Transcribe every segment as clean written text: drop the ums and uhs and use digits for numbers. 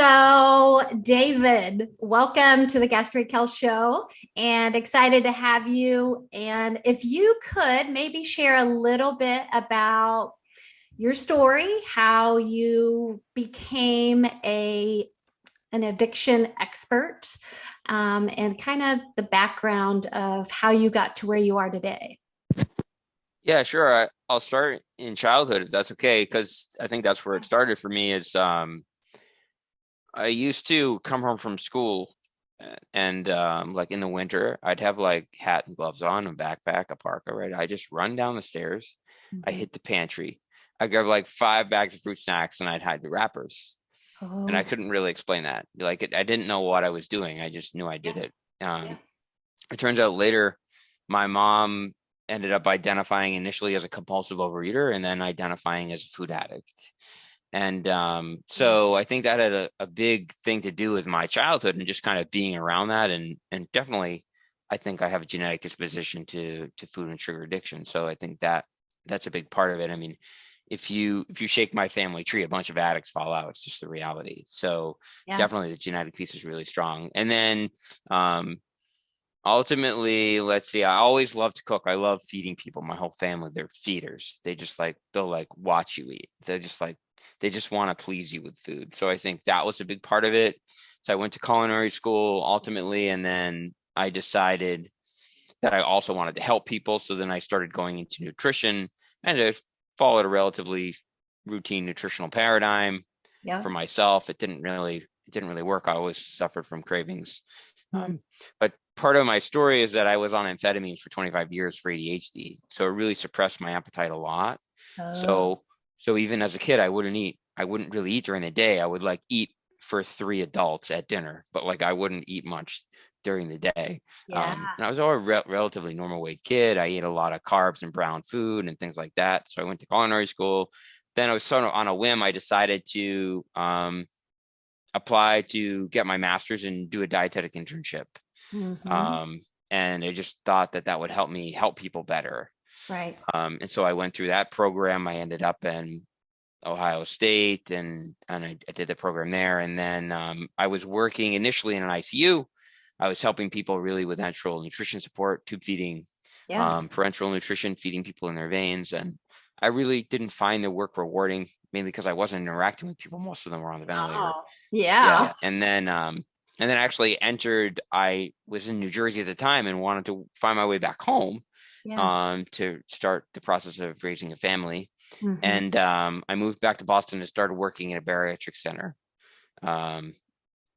So, David, welcome to the Gastric Health Show and excited to have you. And if you could maybe share a little bit about your story, how you became an addiction expert, and kind of the background of how you got to where you are today. Yeah, sure. I'll start in childhood if that's okay, because I think that's where it started for me. Is I used to come home from school and like in the winter, I'd have like hat and gloves on, a backpack, a parka, right? I just run down the stairs. I Mhm. hit the pantry. I grab like 5 bags of fruit snacks and I'd hide the wrappers. And I Oh, couldn't really explain that. I didn't know what I was doing. I just knew I did yeah, it. yeah. It turns out later, my mom ended up identifying initially as a compulsive overeater and then identifying as a food addict. And Yeah. so I think that had a big thing to do with my childhood and just kind of being around that. And definitely, I think I have a genetic disposition to food and sugar addiction. So I think that's a big part of it. I mean, if you shake my family tree, a bunch of addicts fall out. It's just the reality. So Yeah. definitely the genetic piece is really strong. And then um, ultimately, let's see, I always love to cook. I love feeding people. My whole family, they're feeders. They'll like watch you eat. They just want to please you with food. So I think that was a big part of it. So I went to culinary school ultimately, and then I decided that I also wanted to help people. So then I started going into nutrition and I followed a relatively routine nutritional paradigm Yeah. for myself. It didn't really work. I always suffered from cravings. Mhm. But part of my story is that I was on amphetamines for 25 years for ADHD. So it really suppressed my appetite a lot. Oh, So so even as a kid, I wouldn't eat. I wouldn't really eat during the day. I would like eat for three adults at dinner, but like I wouldn't eat much during the day. yeah. And I was always a relatively normal weight kid. I ate a lot of carbs and brown food and things like that. So I went to culinary school. Then I was sort of on a whim. I decided to apply to get my master's and do a dietetic internship. Hmm. Um, and I just thought that that would help me help people better. Right. And so I went through that program. I ended up in Ohio State and I did the program there. And then I was working initially in an ICU. I was helping people really with enteral nutrition support, tube feeding, Yeah. parenteral nutrition, feeding people in their veins. And I really didn't find the work rewarding, mainly because I wasn't interacting with people. Most of them were on the ventilator. Oh, yeah. Yeah. And then I actually I was in New Jersey at the time and wanted to find my way back home Yeah. to start the process of raising a family. Hmm. And I moved back to Boston and started working in a bariatric center, um,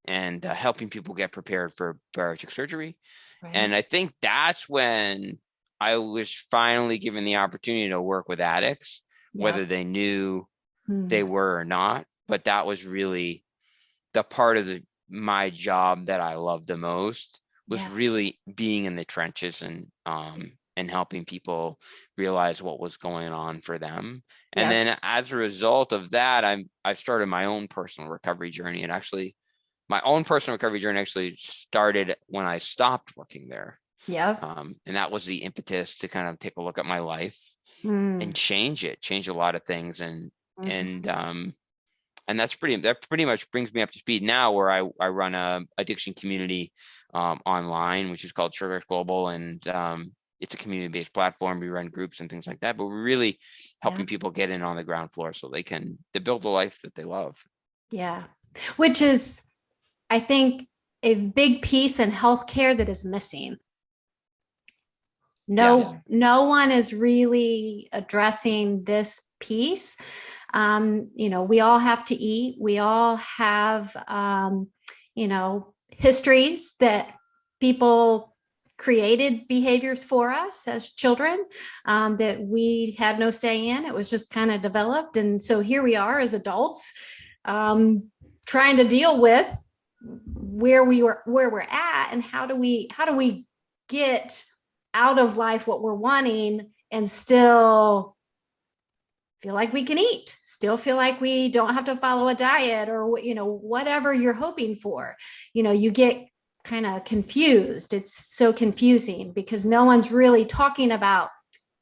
and helping people get prepared for bariatric surgery. Right. And I think that's when I was finally given the opportunity to work with addicts, Yep. whether they knew they Mhm. were or not. But that was really the part of my job that I loved the most, was Yeah. really being in the trenches and helping people realize what was going on for them. And Yep. then as a result of that, I've started my own personal recovery journey. And actually my own personal recovery journey actually started when I stopped working there. Yep. And that was the impetus to kind of take a look at my life and Mm. change a lot of things. And Mhm. that pretty much brings me up to speed now, where I run a addiction community online, which is called Sugar Global, and it's a community-based platform. We run groups and things like that, but we're really Yeah. helping people get in on the ground floor so they can build a life that they love. Yeah. Which is, I think, a big piece in healthcare that is missing. Yeah, No one is really addressing this piece. We all have to eat. We all have, histories that people created behaviors for us as children, that we had no say in. It was just kind of developed. And so here we are as adults, um, trying to deal with where we're at, and how do we get out of life what we're wanting and still feel like we can eat, still feel like we don't have to follow a diet, or whatever you're hoping for. You get kind of confused. It's so confusing because no one's really talking about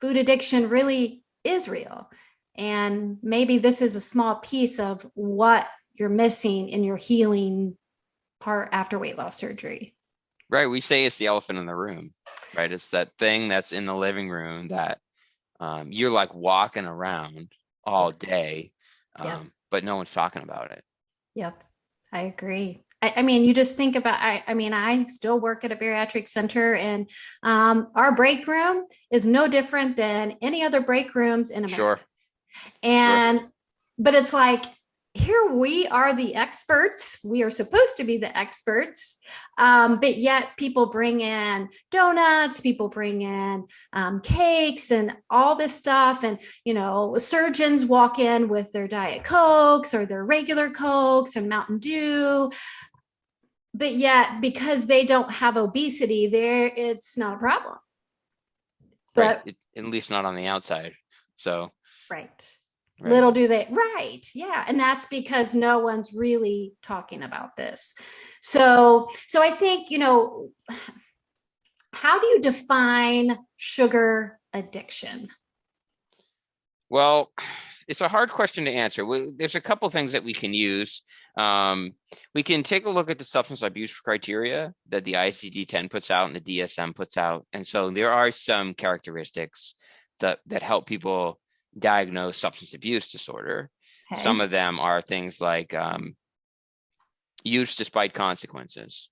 food addiction really is real. And maybe this is a small piece of what you're missing in your healing part after weight loss surgery. Right. We say it's the elephant in the room, right? It's that thing that's in the living room that you're like walking around all day, Yep. but no one's talking about it. Yep. I agree. I mean, you just think about, I mean, I still work at a bariatric center, and our break room is no different than any other break rooms in America. Sure. And, but it's like, here we are the experts. We are supposed to be the experts. But yet people bring in donuts, people bring in cakes and all this stuff. And, you know, surgeons walk in with their Diet Cokes or their regular Cokes and Mountain Dew. But yet, because they don't have obesity, there it's not a problem. Right. But, At least not on the outside. So. right. Right. Little do they, right. Yeah. And that's because no one's really talking about this. So I think, you know, how do you define sugar addiction? Well, it's a hard question to answer. There's a couple things that we can use. We can take a look at the substance abuse criteria that the ICD10 puts out and the DSM puts out. And so there are some characteristics that help people diagnose substance abuse disorder. Okay. Some of them are things like use despite consequences.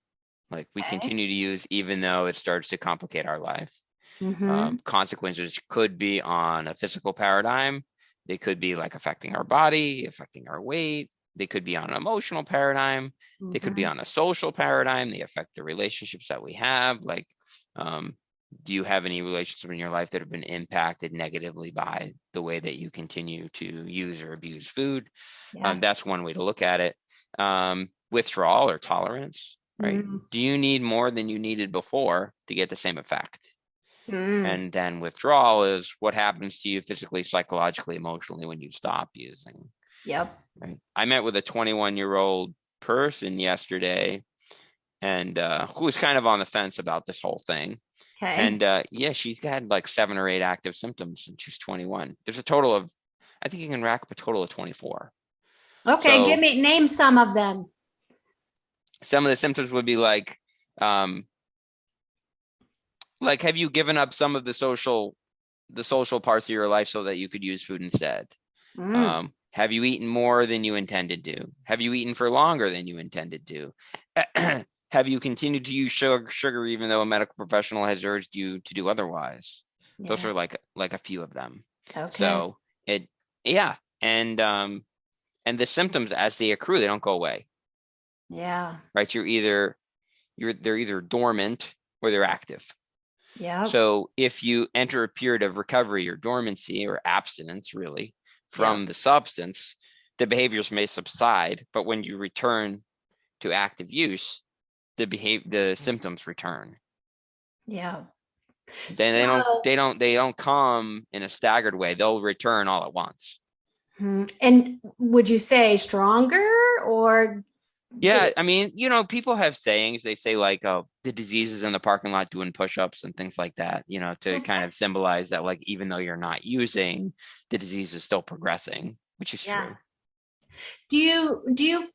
Like we continue to use even though it starts to complicate our life. Mm-hmm. Consequences could be on a physical paradigm. They could be like affecting our body, affecting our weight. They could be on an emotional paradigm. Mm-hmm. They could be on a social paradigm. They affect the relationships that we have. Like, do you have any relationships in your life that have been impacted negatively by the way that you continue to use or abuse food? Yeah. That's one way to look at it. Withdrawal or tolerance, right? Mm. Do you need more than you needed before to get the same effect? Mm. And then withdrawal is what happens to you physically, psychologically, emotionally when you stop using. Yep. Right. I met with a 21-year-old person yesterday, and who was kind of on the fence about this whole thing. Okay. And yeah, she's had like 7 or 8 active symptoms and she's 21. There's a total of, I think you can rack up a total of 24. Okay, so, name some of them. Some of the symptoms would be like have you given up some of the social parts of your life so that you could use food instead? Mm. Have you eaten more than you intended to? Have you eaten for longer than you intended to? Have you continued to use sugar even though a medical professional has urged you to do otherwise? Yeah. Those are like a few of them. Okay. So and the symptoms as they accrue, they don't go away. Yeah. Right. They're either dormant or they're active. Yeah. So if you enter a period of recovery or dormancy or abstinence, really, from the substance, the behaviors may subside, but when you return to active use, the symptoms return. Yeah. Then they don't come in a staggered way. They'll return all at once. And would you say stronger or? Yeah, I mean, you know, people have sayings. They say like, "Oh, the disease is in the parking lot doing push-ups and things like that." You know, to kind of symbolize that, like, even though you're not using, the disease is still progressing, which is true. Do you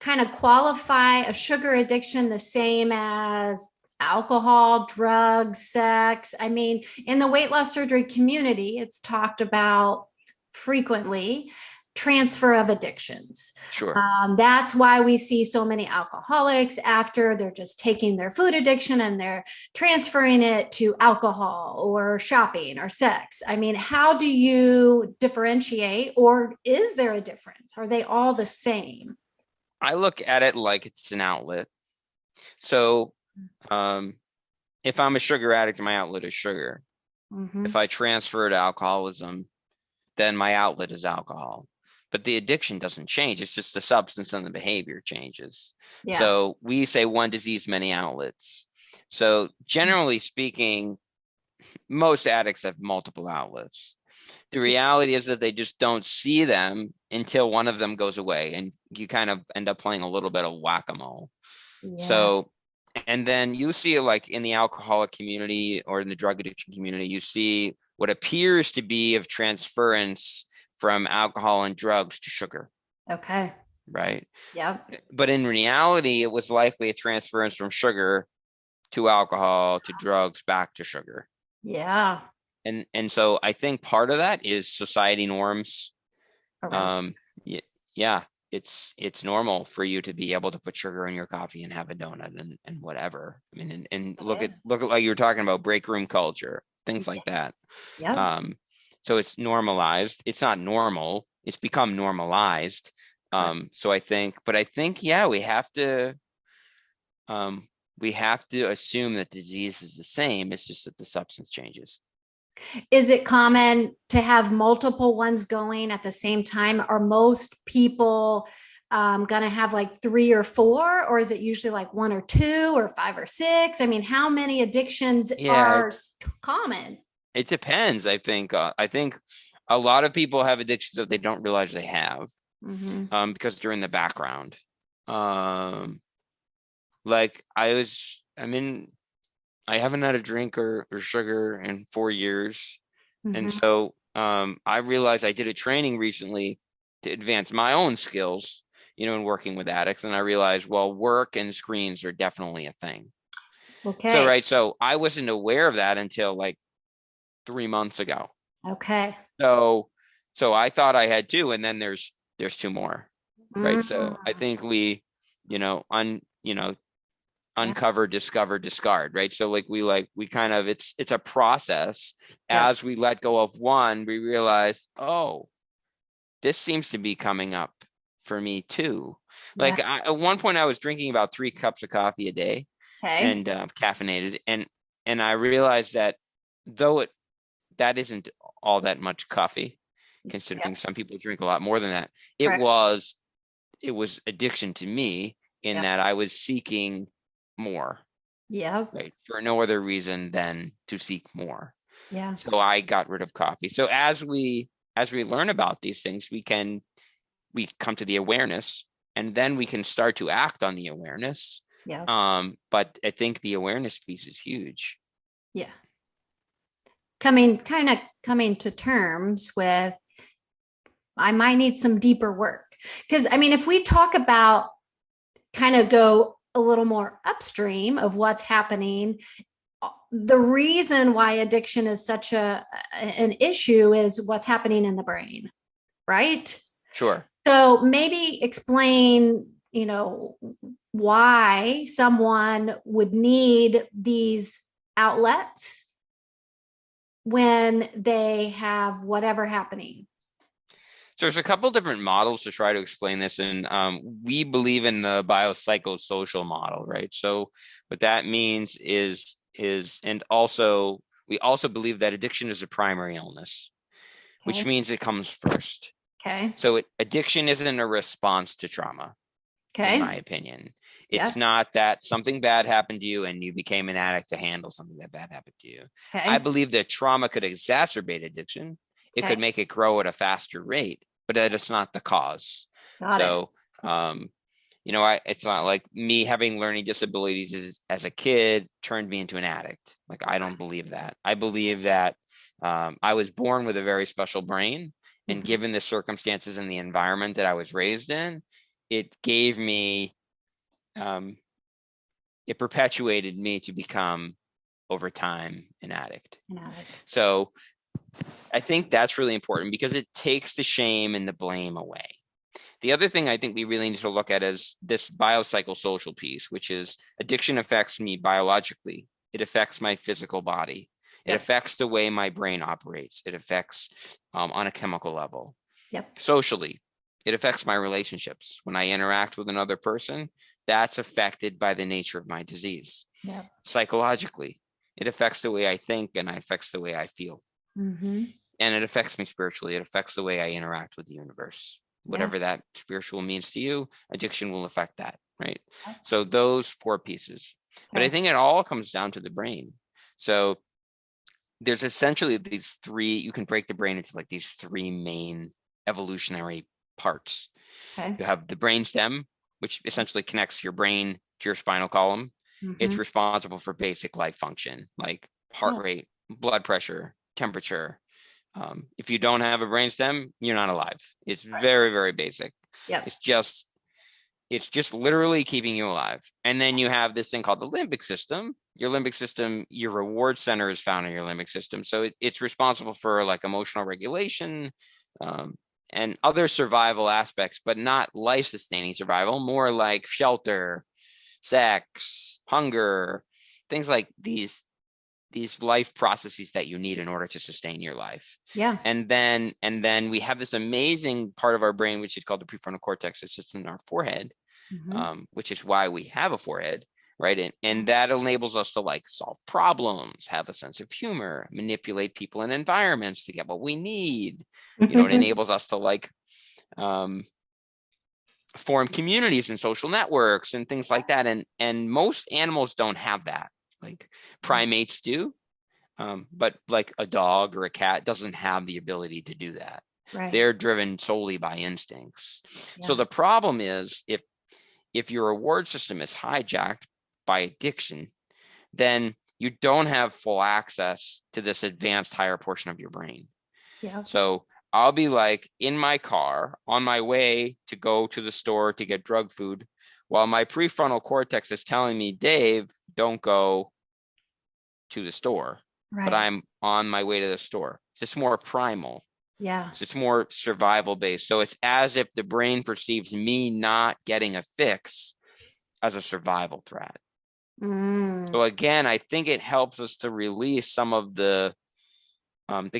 kind of qualify a sugar addiction the same as alcohol, drugs, sex? I mean, in the weight loss surgery community, it's talked about frequently. Transfer of addictions. Sure. That's why we see so many alcoholics after they're just taking their food addiction and they're transferring it to alcohol or shopping or sex. I mean, how do you differentiate, or is there a difference? Are they all the same? I look at it like it's an outlet. So if I'm a sugar addict, my outlet is sugar. Mm-hmm. If I transfer to alcoholism, then my outlet is alcohol. But the addiction doesn't change. It's just the substance and the behavior changes. Yeah. So we say one disease, many outlets. So generally speaking, most addicts have multiple outlets. The reality is that they just don't see them until one of them goes away, and you kind of end up playing a little bit of whack-a-mole. Yeah. So, and then you see it like in the alcoholic community or in the drug addiction community, you see what appears to be of transference from alcohol and drugs to sugar. Okay. right? Yep. But in reality, it was likely a transference from sugar to alcohol to drugs back to sugar. Yeah. And so I think part of that is society norms. Around. Um, yeah, it's normal for you to be able to put sugar in your coffee and have a donut and whatever. I mean, and look at like you were talking about break room culture, things like that. Yep. So it's normalized. It's not normal. It's become normalized. So I think, yeah, we have to assume that disease is the same. It's just that the substance changes. Is it common to have multiple ones going at the same time? Are most people going to have like 3 or 4, or is it usually like 1 or 2 or 5 or 6? I mean, how many addictions Yeah, are common? it depends. I think a lot of people have addictions that they don't realize they have, Mm-hmm. because they're in the background. Like I haven't had a drink or sugar in 4 years. And Mm-hmm. so I realized I did a training recently to advance my own skills, in working with addicts. And I realized, well, work and screens are definitely a thing. So, Okay. right. So I wasn't aware of that until like 3 months ago. Okay. So, so I thought I had two, and then there's two more. Right. Mm. So I think we, you know, un, you know, Yeah. uncover, discover, discard, right? So we kind of it's a process. Yeah. As we let go of one, we realize, oh, this seems to be coming up for me too. Yeah. At one point I was drinking about 3 cups of coffee a day Okay. and caffeinated, and I realized that though that isn't all that much coffee, Yep. considering some people drink a lot more than that, it Correct. was it was addiction to me in Yep. that I was seeking more, Yep. right? For no other reason than to seek more. Yeah. So I got rid of coffee. So as we learn about these things, we come to the awareness, and then we can start to act on the awareness. Yeah. But I think the awareness piece is huge. Yeah. Coming to terms with, I might need some deeper work. Because I mean, if we talk about kind of go a little more upstream of what's happening, the reason why addiction is such an issue is what's happening in the brain, right? Sure. So maybe explain, why someone would need these outlets when they have whatever happening. So there's a couple different models to try to explain this, and we believe in the biopsychosocial model, right? So what that means and also we also believe that addiction is a primary illness, which Okay. means it comes first. Okay. So addiction isn't a response to trauma, in my Okay. opinion. Yeah. It's not that something bad happened to you and you became an addict to handle something that bad happened to you. I Okay. believe that trauma could exacerbate addiction. It Okay. could make it grow at a faster rate, but that it's not the cause. Got it. So, it's not like me having learning disabilities as a kid turned me into an addict. Like, I don't believe that. I believe that I was born with a very special brain, and Mhm. given the circumstances and the environment that I was raised in, it gave me, it perpetuated me to become over time an addict. Got it. So I think that's really important because it takes the shame and the blame away. The other thing I think we really need to look at is this biopsychosocial piece, which is addiction affects me biologically. It affects my physical body. It Yep. affects the way my brain operates. It affects on a chemical level. Yep. Socially, it affects my relationships. When I interact with another person, that's affected by the nature of my disease. Yep. Psychologically, it affects the way I think and it affects the way I feel. Mm-hmm. And it affects me spiritually. It affects the way I interact with the universe. Yeah. Whatever that spiritual means to you, addiction will affect that, right? So those 4 pieces. But I think it all comes down to the brain. So there's essentially these 3, you can break the brain into like these 3 main evolutionary parts. Okay. You have the brain stem, which essentially connects your brain to your spinal column. Mm-hmm. It's responsible for basic life function like heart rate, blood pressure, temperature. If you don't have a brainstem, you're not alive. It's very, very basic. Yep. It's just It's just literally keeping you alive. And then you have this thing called the limbic system. Your limbic system, your reward center is found in your limbic system. So it's responsible for like emotional regulation, and other survival aspects, but not life-sustaining survival, more like shelter, sex, hunger, things like these life processes that you need in order to sustain your life. Yeah. And then we have this amazing part of our brain, which is called the prefrontal cortex. It sits in our forehead, which is why we have a forehead, right? And that enables us to like solve problems, have a sense of humor, manipulate people and environments to get what we need. It enables us to like form communities and social networks and things like that. And most animals don't have that. Like primates do, but like a dog or a cat doesn't have the ability to do that. Right. They're driven solely by instincts. Yeah. So the problem is if your reward system is hijacked by addiction, then you don't have full access to this advanced higher portion of your brain. Yeah. So I'll be like in my car on my way to go to the store to get drug food, while my prefrontal cortex is telling me, Dave, don't go to the store, but I'm on my way to the store. It's just more primal. Yeah. It's more survival based. So it's as if the brain perceives me not getting a fix as a survival threat. So again, I think it helps us to release some of the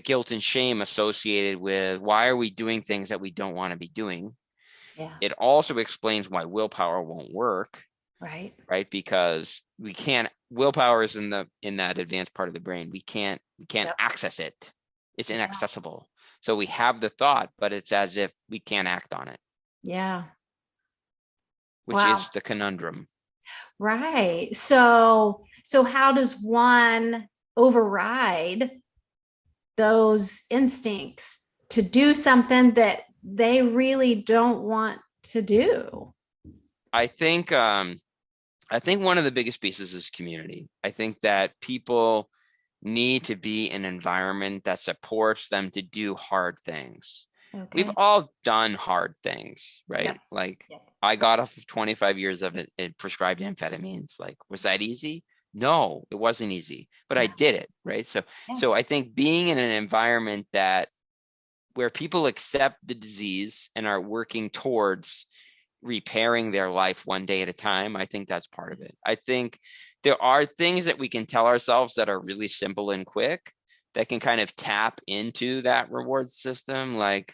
guilt and shame associated with why are we doing things that we don't want to be doing. Yeah. It also explains why willpower won't work. Right. Because we can't, willpower is in that advanced part of the brain. We can't access it. It's inaccessible. So we have the thought, but it's as if we can't act on it. Yeah. Which is the conundrum. Right. So how does one override those instincts to do something that they really don't want to do? I think one of the biggest pieces is community. I think that people need to be in an environment that supports them to do hard things. Okay. We've all done hard things, right? Yep. Like I got off of 25 years of prescribed amphetamines. Like, was that easy? No, it wasn't easy, but I did it, right? So I think being in an environment where people accept the disease and are working towards repairing their life one day at a time, I think that's part of it. I think there are things that we can tell ourselves that are really simple and quick that can kind of tap into that reward system, like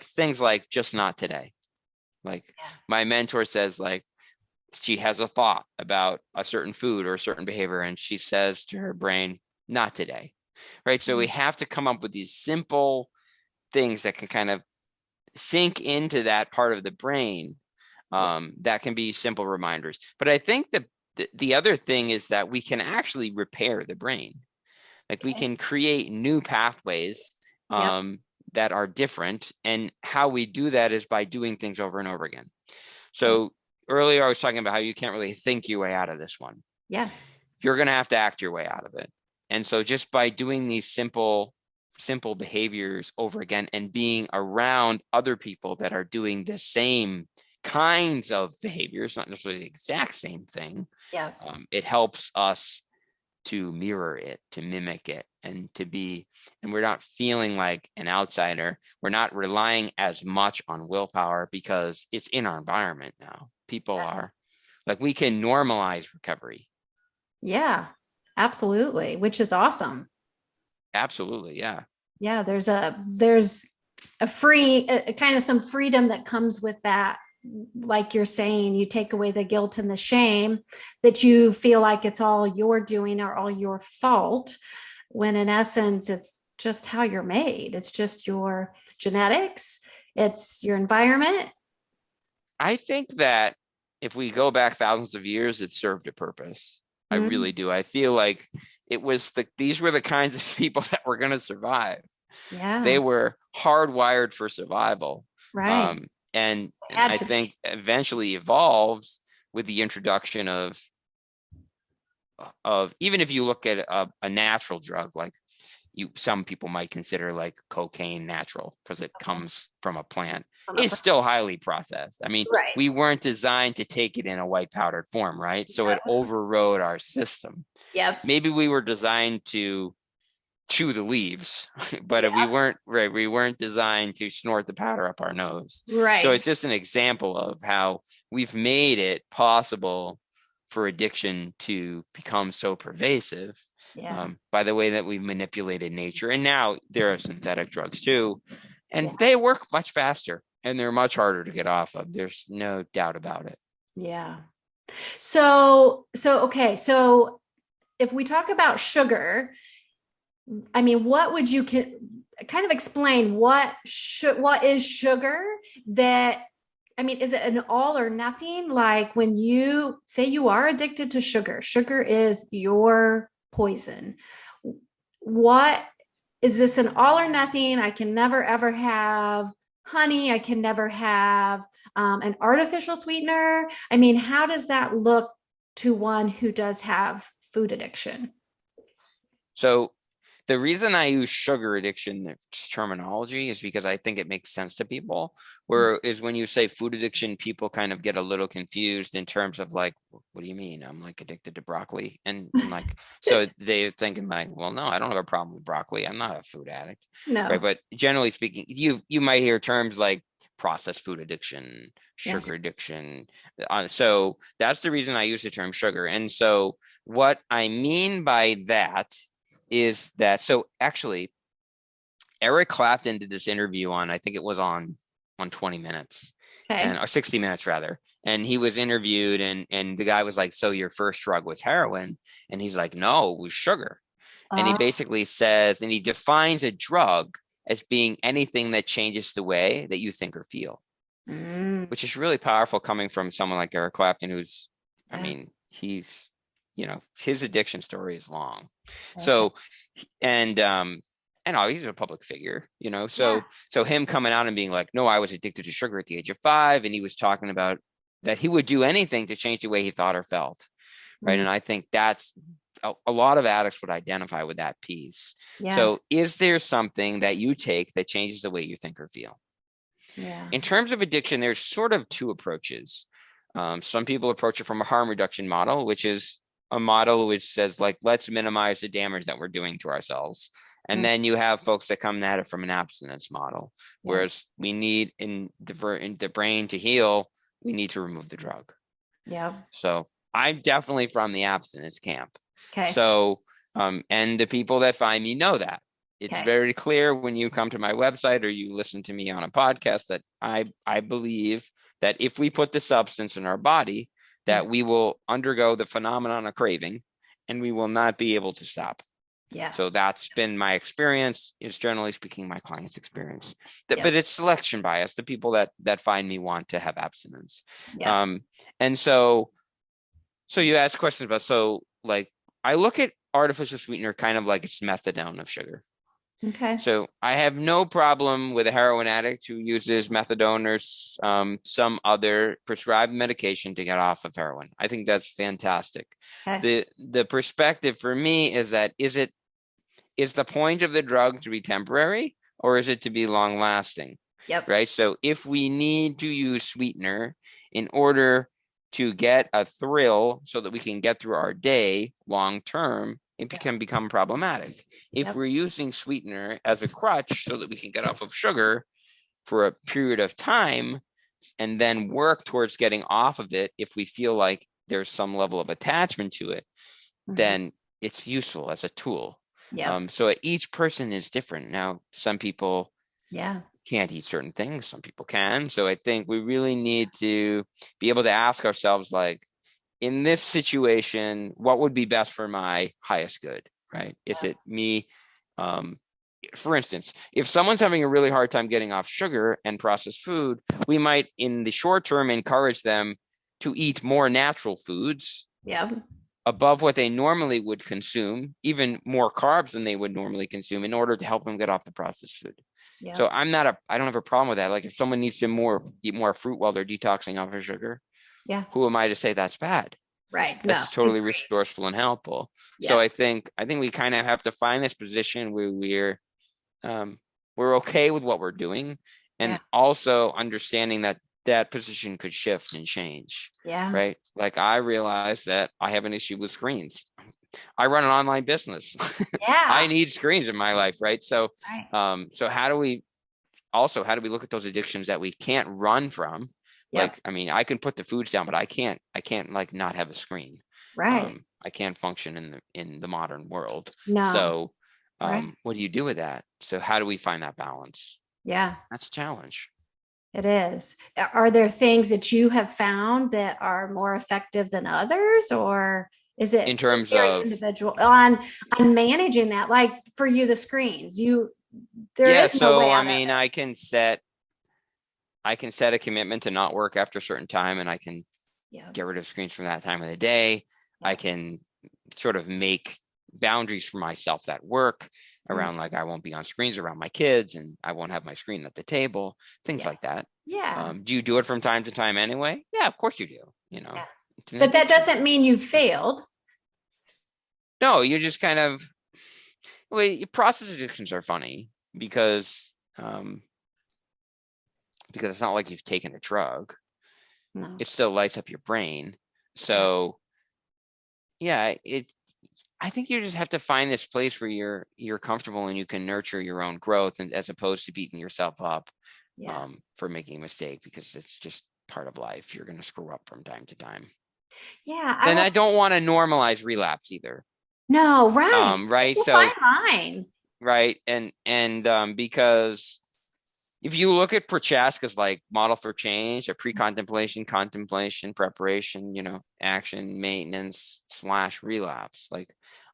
things like just not today. Like my mentor says, like she has a thought about a certain food or a certain behavior, and she says to her brain, not today, right? So we have to come up with these simple things that can kind of sink into that part of the brain, that can be simple reminders. But I think the other thing is that we can actually repair the brain. Like we can create new pathways that are different. And how we do that is by doing things over and over again. So earlier I was talking about how you can't really think your way out of this one. Yeah. You're going to have to act your way out of it. And so just by doing these simple behaviors over again and being around other people that are doing the same kinds of behaviors, not necessarily the exact same thing. Yeah. It helps us to mirror it, to mimic it, and we're not feeling like an outsider. We're not relying as much on willpower because it's in our environment now. People are like, we can normalize recovery. Yeah, absolutely. Which is awesome. Absolutely. Yeah. Yeah. There's a free kind of some freedom that comes with that. Like you're saying, you take away the guilt and the shame that you feel like it's all you're doing or all your fault, when in essence, it's just how you're made. It's just your genetics. It's your environment. I think that if we go back thousands of years, it served a purpose. Mm-hmm. I really do. I feel like these were the kinds of people that were going to survive. Yeah. They were hardwired for survival. Right. And I think eventually evolved with the introduction of even if you look at a natural drug, like, some people might consider like cocaine natural because it comes from a plant. From a It's still highly processed. I mean, Right. we weren't designed to take it in a white powdered form, right? So it overrode our system. Yep. Maybe we were designed to chew the leaves, but we weren't designed to snort the powder up our nose. Right. So it's just an example of how we've made it possible for addiction to become so pervasive by the way that we've manipulated nature. And now there are synthetic drugs too, and they work much faster and they're much harder to get off of. There's no doubt about it. Yeah. So if we talk about sugar, I mean, what would you kind of explain what is sugar? That, I mean, is it an all or nothing? Like when you say you are addicted to sugar, sugar is your poison. What is this, an all or nothing? I can never ever have honey. I can never have an artificial sweetener. I mean, how does that look to one who does have food addiction? So the reason I use sugar addiction terminology is because I think it makes sense to people. Whereas when you say food addiction, people kind of get a little confused in terms of like, what do you mean? I'm like addicted to broccoli. And like, so they're thinking like, well, no, I don't have a problem with broccoli. I'm not a food addict. No. Right. But generally speaking, you might hear terms like processed food addiction, sugar addiction. So that's the reason I use the term sugar. And so what I mean by that is that, so actually Eric Clapton did this interview on, I think it was on 20 Minutes or 60 Minutes rather. And he was interviewed and the guy was like, so your first drug was heroin? And he's like, no, it was sugar. And he basically says, and he defines a drug as being anything that changes the way that you think or feel, which is really powerful coming from someone like Eric Clapton, who's, I mean, he's, his addiction story is long. So, and he's a public figure, so him coming out and being like, no, I was addicted to sugar at the age of 5. And he was talking about that he would do anything to change the way he thought or felt. Right. And I think that's a lot of addicts would identify with that piece. So is there something that you take that changes the way you think or feel? In terms of addiction, there's sort of two approaches. Some people approach it from a harm reduction model, which is a model which says like, let's minimize the damage that we're doing to ourselves. And then you have folks that come at it from an abstinence model, whereas we need in the brain to heal, we need to remove the drug. So I'm definitely from the abstinence camp. So, and the people that find me know that. It's very clear when you come to my website or you listen to me on a podcast that I believe that if we put the substance in our body, that we will undergo the phenomenon of craving and we will not be able to stop. So that's been my experience. It's generally speaking, my client's experience. But it's selection bias. The people that find me want to have abstinence. And so you ask questions about, so like, I look at artificial sweetener kind of like it's methadone of sugar. So I have no problem with a heroin addict who uses methadone or some other prescribed medication to get off of heroin. I think that's fantastic. The perspective for me is that is the point of the drug to be temporary or is it to be long lasting? Right. So if we need to use sweetener in order to get a thrill so that we can get through our day long term, it can become problematic. If we're using sweetener as a crutch so that we can get off of sugar for a period of time and then work towards getting off of it, if we feel like there's some level of attachment to it, then it's useful as a tool. So each person is different. Now, some people can't eat certain things. Some people can. So I think we really need to be able to ask ourselves, like, in this situation, what would be best for my highest good, right? Is it me? For instance, if someone's having a really hard time getting off sugar and processed food, we might, in the short term, encourage them to eat more natural foods above what they normally would consume, even more carbs than they would normally consume in order to help them get off the processed food. So I don't have a problem with that. Like if someone needs to eat more fruit while they're detoxing off of sugar, who am I to say that's bad? Right. No. That's totally resourceful and helpful. Yeah. So I think we kind of have to find this position where we're okay with what we're doing, and also understanding that that position could shift and change. Yeah. Right. Like I realize that I have an issue with screens. I run an online business. Yeah. I need screens in my life. Right. So, Right. so how do we look at those addictions that we can't run from? Like, I mean, I can put the foods down, but I can't like not have a screen. Right. I can't function in the modern world. No. So, Right. what do you do with that? So how do we find that balance? Yeah. That's a challenge. It is. Are there things that you have found that are more effective than others, or is it In terms very of individual on managing that? Like for you, the screens, there is no so way I out of mean, it. I can set a commitment to not work after a certain time, and I can get rid of screens from that time of the day. I can sort of make boundaries for myself that work around, like I won't be on screens around my kids, and I won't have my screen at the table, things like that. Yeah. Do you do it from time to time anyway? Yeah, of course you do. You know, but that doesn't mean you failed. No, you just kind of, well, process addictions are funny because it's not like you've taken a drug. No. It still lights up your brain. So I think you just have to find this place where you're comfortable and you can nurture your own growth, and as opposed to beating yourself up for making a mistake, because it's just part of life. You're going to screw up from time to time. Yeah. And I don't want to normalize relapse either. No, right. Right. So fine line. Right. And because if you look at Prochaska's like model for change, a pre-contemplation, contemplation, preparation, action, maintenance / relapse. Like,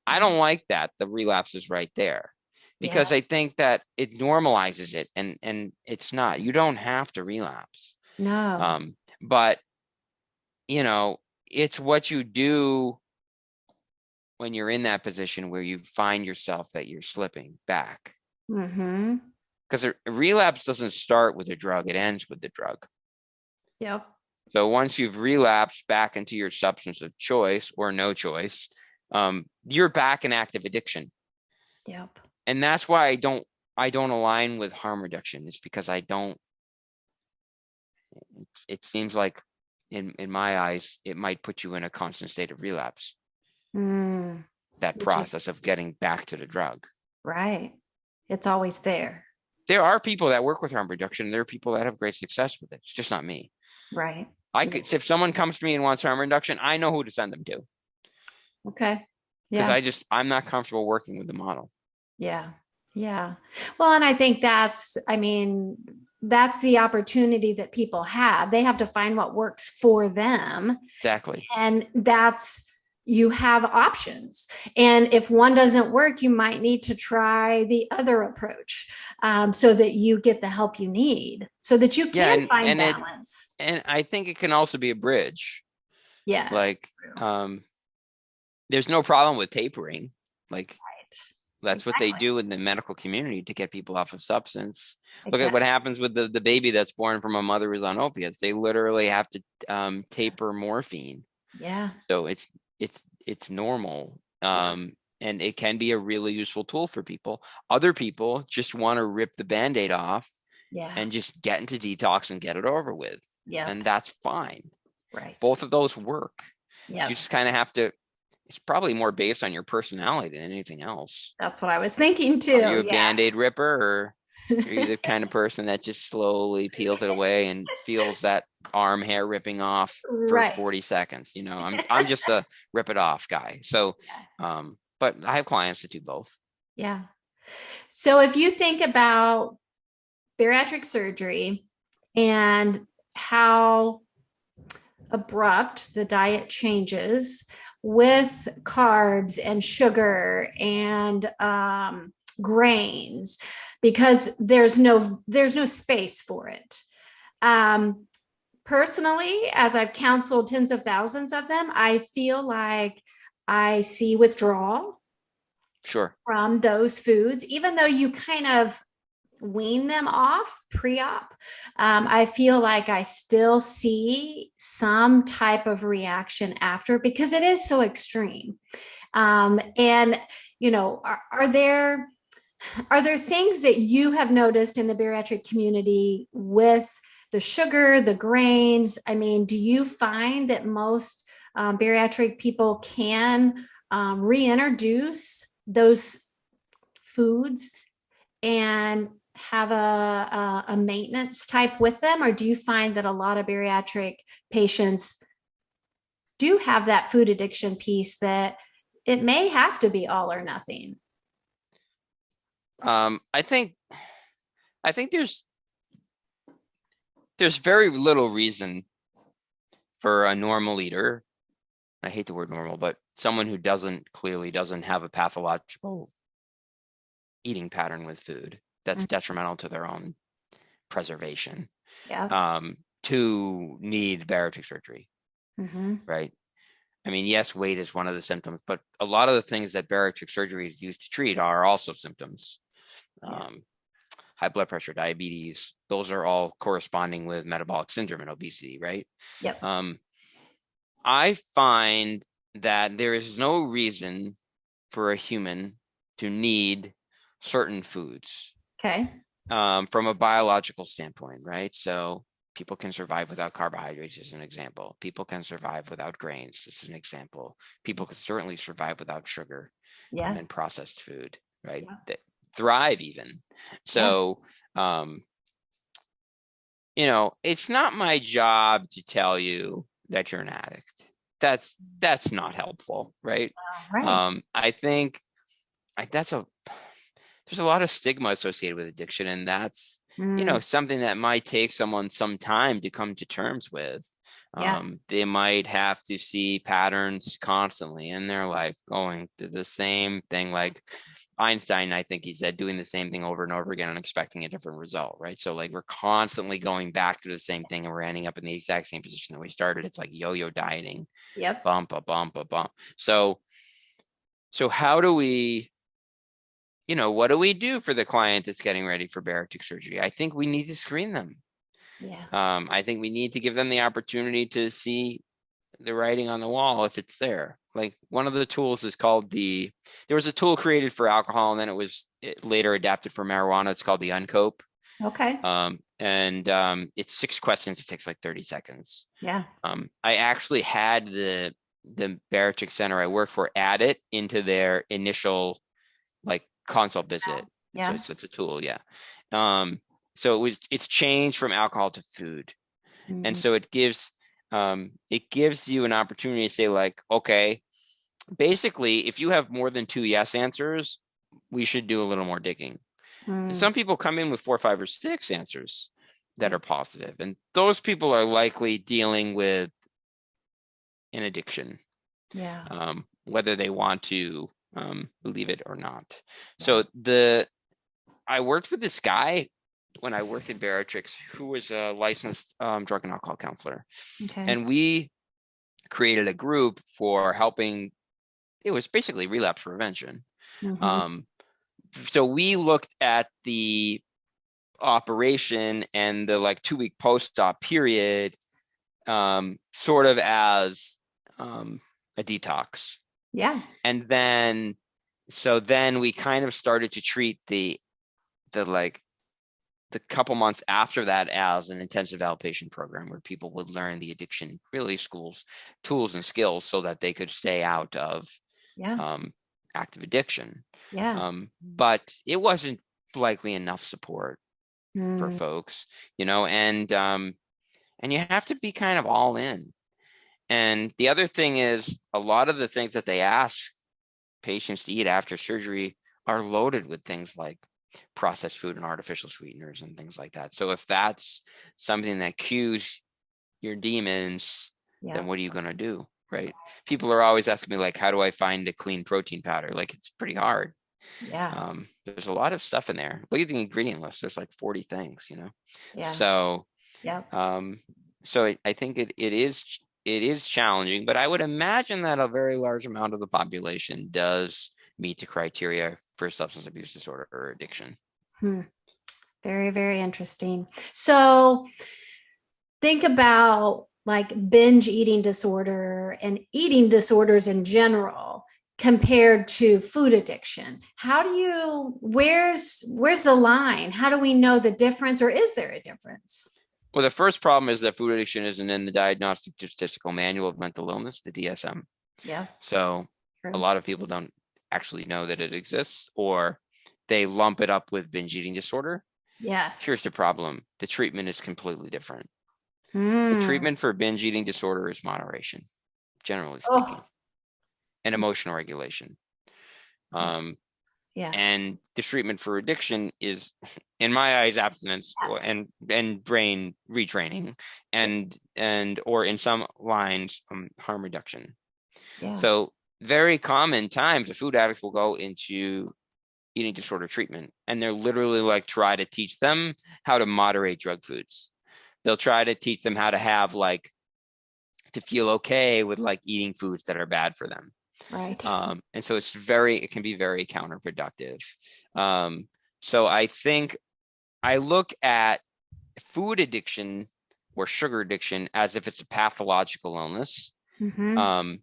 I don't like that. The relapse is right there, because I think that it normalizes it, and it's not. You don't have to relapse. No. But it's what you do when you're in that position where you find yourself that you're slipping back. Mm-hmm. Because a relapse doesn't start with a drug, it ends with the drug. Yep. So once you've relapsed back into your substance of choice or no choice, you're back in active addiction. Yep. And that's why I don't align with harm reduction. It's because it seems like in my eyes, it might put you in a constant state of relapse. That process of getting back to the drug. Right. It's always there. There are people that work with harm reduction. There are people that have great success with it. It's just not me. Right. If someone comes to me and wants harm reduction, I know who to send them to. Okay. Yeah. Because I'm not comfortable working with the model. Yeah. Yeah. Well, and I think that's the opportunity that people have. They have to find what works for them. Exactly. And you have options. And if one doesn't work, you might need to try the other approach, so that you get the help you need, so that you can find balance. And I think it can also be a bridge. Yeah. Like, there's no problem with tapering. Like, that's what they do in the medical community to get people off of substance. Look at what happens with the baby that's born from a mother who's on opiates. They literally have to taper morphine. Yeah. So it's normal. And it can be a really useful tool for people. Other people just want to rip the Band-Aid off and just get into detox and get it over with. Yeah. And that's fine. Right. Both of those work. Yeah. You just kind of have to, it's probably more based on your personality than anything else. That's what I was thinking too. Are you a Band-Aid ripper, or are you the kind of person that just slowly peels it away and feels that arm hair ripping off for 40 seconds? I'm just a rip it off guy. So, but I have clients that do both. Yeah. So if you think about bariatric surgery and how abrupt the diet changes with carbs and sugar and grains, because there's no space for it. Personally, as I've counseled tens of thousands of them, I feel like I see withdrawal from those foods, even though you kind of wean them off pre-op. I feel like I still see some type of reaction after because it is so extreme. And are there things that you have noticed in the bariatric community with the sugar, the grains? I mean, do you find that most bariatric people can reintroduce those foods and have a maintenance type with them? Or do you find that a lot of bariatric patients do have that food addiction piece that it may have to be all or nothing? I think there's very little reason for a normal eater. I hate the word normal, but someone who clearly doesn't have a pathological eating pattern with food that's detrimental to their own preservation, to need bariatric surgery, right? I mean, yes, weight is one of the symptoms, but a lot of the things that bariatric surgery is used to treat are also symptoms. High blood pressure, diabetes, those are all corresponding with metabolic syndrome and obesity, right? Yep. I find that there is no reason for a human to need certain foods. Okay. From a biological standpoint, right? So people can survive without carbohydrates, as an example. People can survive without grains, as an example. People can certainly survive without sugar and processed food, right? Yeah. That thrive even. So, it's not my job to tell you that you're an addict. That's not helpful, right? Right. I think there's a lot of stigma associated with addiction, and that's something that might take someone some time to come to terms with. They might have to see patterns constantly in their life going through the same thing. Like Einstein, I think he said, doing the same thing over and over again and expecting a different result, right? So like we're constantly going back to the same thing and we're ending up in the exact same position that we started. It's like yo-yo dieting. Yep. Bump, a bump, a bump. So how do we, what do we do for the client that's getting ready for bariatric surgery? I think we need to screen them. Yeah. I think we need to give them the opportunity to see the writing on the wall if it's there. Like one of the tools is called there was a tool created for alcohol and then it later adapted for marijuana. It's called the Uncope. Okay. It's 6 questions. It takes like 30 seconds. Yeah. I actually had the bariatric center I work for add it into their initial like consult visit. Yeah. So it's a tool. Yeah. So it's changed from alcohol to food. And so it gives you an opportunity to say like, okay, basically, if you have more than 2 yes answers, we should do a little more digging. Some people come in with 4, 5, or 6 answers that are positive, and those people are likely dealing with an addiction. Yeah. Whether they want to believe it or not. So I worked with this guy when I worked in bariatrics who was a licensed drug and alcohol counselor. Okay. And we created a group for helping. It was basically relapse prevention. So we looked at the operation and the like 2-week post-op period sort of as a detox. Yeah. And then we kind of started to treat the couple months after that as an intensive outpatient program where people would learn the addiction really tools and skills so that they could stay out of active addiction. But it wasn't likely enough support for folks, and you have to be kind of all in. And the other thing is a lot of the things that they ask patients to eat after surgery are loaded with things like processed food and artificial sweeteners and things like that. So if that's something that cues your demons, then what are you going to do? Right. People are always asking me like, how do I find a clean protein powder? Like it's pretty hard. Yeah. There's a lot of stuff in there. Look at the ingredient list. There's like 40 things, Yeah. So, so I think it is challenging, but I would imagine that a very large amount of the population does meet the criteria for substance abuse disorder or addiction. Very, very interesting. So think about like binge eating disorder and eating disorders in general compared to food addiction. How do you, where's the line? How do we know the difference, or is there a difference? Well, the first problem is that food addiction isn't in the Diagnostic Statistical Manual of Mental Illness, the DSM. Yeah. So a lot of people don't actually know that it exists, or they lump it up with binge eating disorder. Yes. Here's the problem. The treatment is completely different. The Mm. treatment for binge eating disorder is moderation, generally speaking, and emotional regulation. Yeah. And the treatment for addiction is, in my eyes, abstinence and brain retraining, and or in some lines, harm reduction. Yeah. So very common times a food addict will go into eating disorder treatment, and they're literally like try to teach them how to moderate drug foods. They'll try to teach them how to have like to feel okay with like eating foods that are bad for them. Right. And so it can be very counterproductive. So I think I look at food addiction or sugar addiction as if it's a pathological illness. Mm-hmm.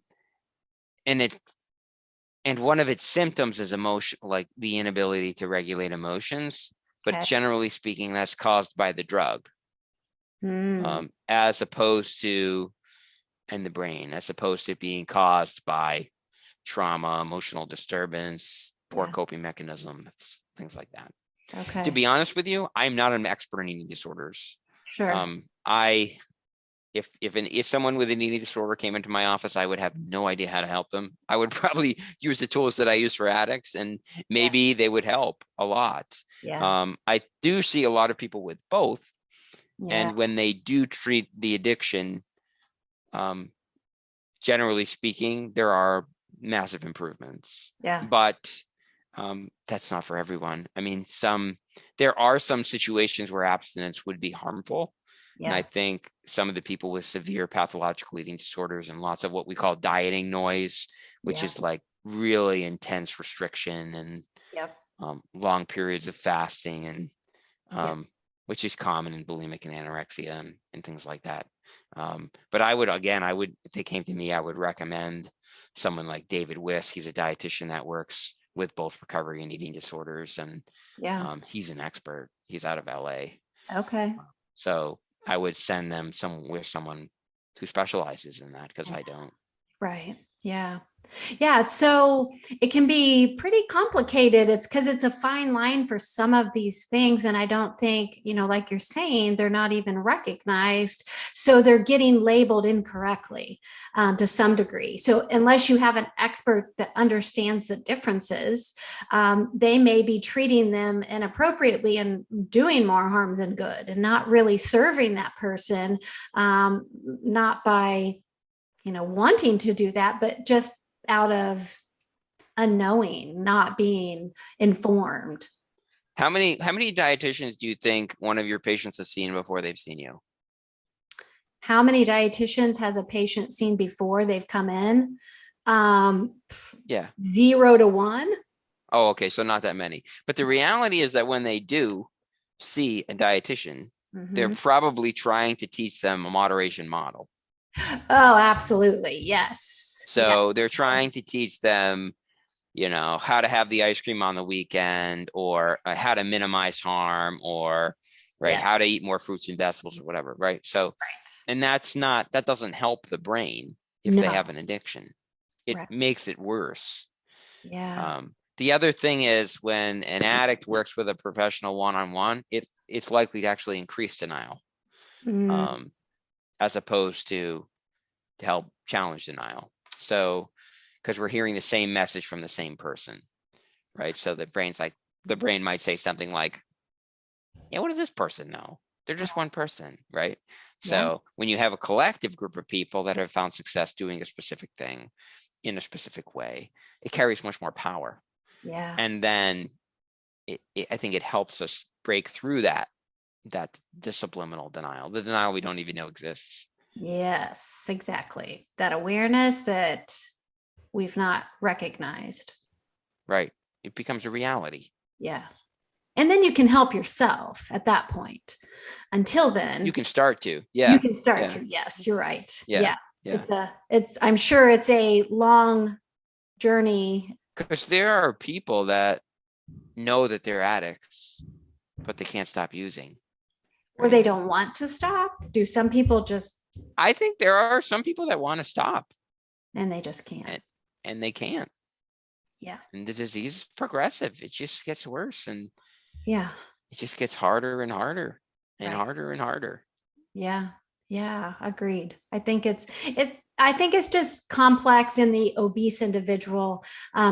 And one of its symptoms is emotion, like the inability to regulate emotions. But Okay. generally speaking, that's caused by the drug, as opposed to in the brain, as opposed to being caused by trauma, emotional disturbance, poor coping mechanism, things like that. Okay. To be honest with you, I'm not an expert in eating disorders. Sure. If someone with an eating disorder came into my office, I would have no idea how to help them. I would probably use the tools that I use for addicts, and maybe they would help a lot. Yeah. I do see a lot of people with both. Yeah. And when they do treat the addiction, generally speaking, there are massive improvements. Yeah. But that's not for everyone. I mean, there are some situations where abstinence would be harmful. Yeah. And I think some of the people with severe pathological eating disorders and lots of what we call dieting noise, which is like really intense restriction and long periods of fasting, and which is common in bulimic and anorexia and things like that. But I would, if they came to me, I would recommend someone like David Wiss. He's a dietitian that works with both recovery and eating disorders. And he's an expert. He's out of LA. Okay. So I would send them with someone who specializes in that, because I don't. Right. Yeah. Yeah. So it can be pretty complicated. It's because it's a fine line for some of these things. And I don't think, like you're saying, they're not even recognized. So they're getting labeled incorrectly to some degree. So unless you have an expert that understands the differences, they may be treating them inappropriately and doing more harm than good, and not really serving that person, not by wanting to do that, but just out of unknowing, not being informed. How many dietitians do you think one of your patients has seen before they've seen you? How many dietitians has a patient seen before they've come in? 0 to 1. Oh, okay. So not that many. But the reality is that when they do see a dietitian, they're probably trying to teach them a moderation model. Oh, absolutely. Yes. So they're trying to teach them, how to have the ice cream on the weekend, or how to minimize harm, or how to eat more fruits and vegetables or whatever. Right. So, and that doesn't help the brain if they have an addiction. It makes it worse. Yeah. The other thing is, when an addict works with a professional one-on-one, it's likely to actually increase denial, as opposed to help challenge denial. So, because we're hearing the same message from the same person, right? So the brain might say something like, what does this person know? They're just one person, right? So when you have a collective group of people that have found success doing a specific thing in a specific way, it carries much more power. Yeah. And then I think it helps us break through that subliminal denial, the denial we don't even know exists. Yes, exactly. That awareness that we've not recognized. Right. It becomes a reality. Yeah. And then you can help yourself at that point. Until then, You can start to. you can start Yeah. to. Yes, you're right. Yeah. I'm sure it's a long journey. Because there are people that know that they're addicts, but they can't stop using. Or they don't want to stop. Do some people just? I think there are some people that want to stop. And they just can't. And they can't. Yeah. And the disease is progressive. It just gets worse. And yeah, it just gets harder and harder and right. harder and harder. Yeah. Yeah. Agreed. I think it's just complex in the obese individual,